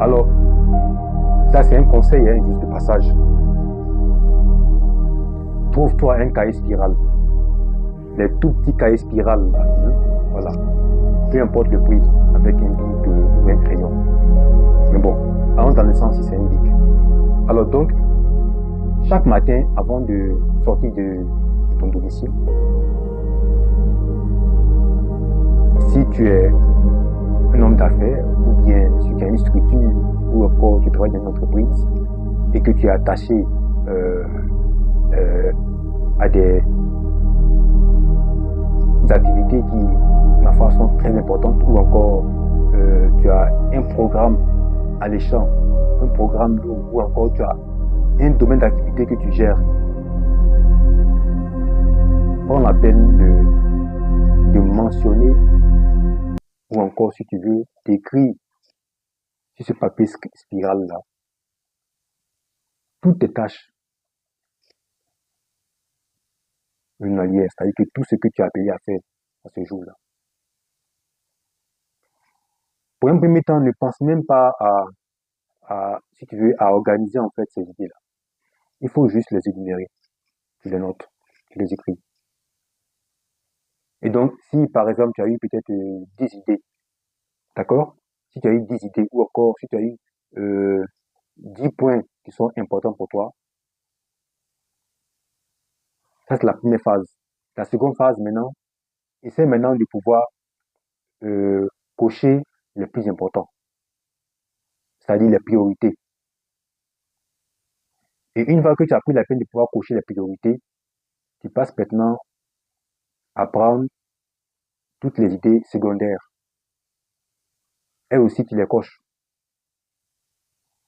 Alors, ça c'est un conseil, hein, juste de passage. Trouve-toi un cahier spiral. Les tout petits cahiers spirales, là, hein, voilà. Peu importe le prix, avec un bic ou un crayon. Mais bon, allons dans le sens si c'est un bic. Alors donc, chaque matin, avant de sortir de ton domicile, si tu es un homme d'affaires, ou bien si tu as une structure, ou encore tu travailles dans une entreprise, et que tu es attaché à des activités qui, ma foi, sont très importantes, ou encore tu as un programme alléchant, un programme lourd, ou encore tu as un domaine d'activité que tu gères, prends la peine de mentionner, ou encore si tu veux, d'écrire sur ce papier spiral-là toutes tes tâches journalières, c'est-à-dire que tout ce que tu as payé à faire à ce jour-là. Pour un premier temps, ne pense même pas si tu veux, à organiser en fait ces idées-là. Il faut juste les énumérer, tu les notes, tu les écris. Et donc, si par exemple tu as eu peut-être 10 idées, d'accord? Si tu as eu 10 idées, ou encore si tu as eu 10 points qui sont importants pour toi, ça c'est la première phase. La seconde phase maintenant, essaie maintenant de pouvoir euh, cocher les plus importants, c'est-à-dire les priorités. Et une fois que tu as pris la peine de pouvoir cocher les priorités, tu passes maintenant à prendre toutes les idées secondaires. Et aussi, tu les coches.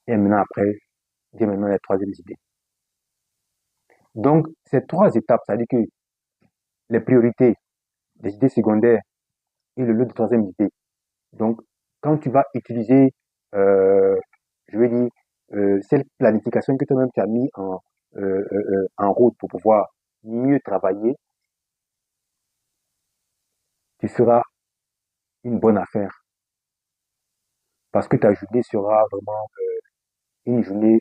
Et maintenant, après, vient maintenant la troisième idée. Donc, ces trois étapes, c'est-à-dire que les priorités, les idées secondaires et le lot de troisième idée. Donc, quand tu vas utiliser, euh, je veux dire, cette planification que toi-même tu as mis en route pour pouvoir mieux travailler, tu feras une bonne affaire. Parce que ta journée sera vraiment une journée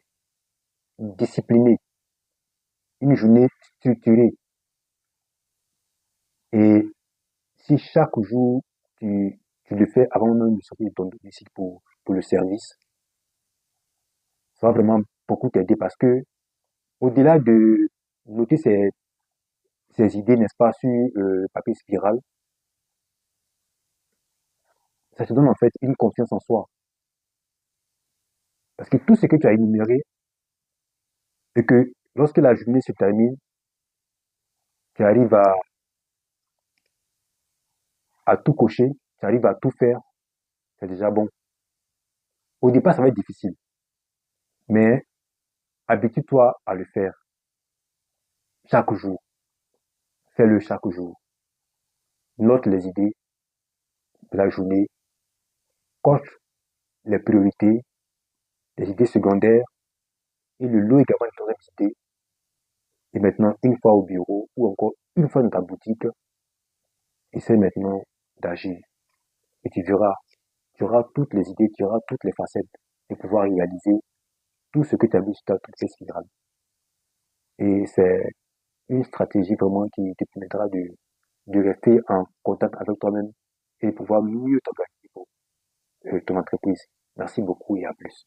disciplinée, une journée structurée. Et si chaque jour tu le fais avant même de sortir de ton domicile pour le service, ça va vraiment beaucoup t'aider parce que au-delà de noter ces idées, n'est-ce pas, sur papier spiral, ça te donne en fait une confiance en soi. Parce que tout ce que tu as énuméré, et que lorsque la journée se termine, tu arrives à tout cocher, tu arrives à tout faire, c'est déjà bon. Au départ, ça va être difficile, mais habitue-toi à le faire chaque jour. Fais-le chaque jour. Note les idées de la journée, coche les priorités, les idées secondaires et le lot également de ton idées. Et maintenant, une fois au bureau ou encore une fois dans ta boutique, essaie maintenant d'agir. Et tu auras toutes les idées, tu auras toutes les facettes de pouvoir réaliser tout ce que tu as vu sur ta toute spirale. Et c'est une stratégie vraiment qui te permettra de rester en contact avec toi-même et de pouvoir mieux t'organiser pour ton entreprise. Merci beaucoup et à plus.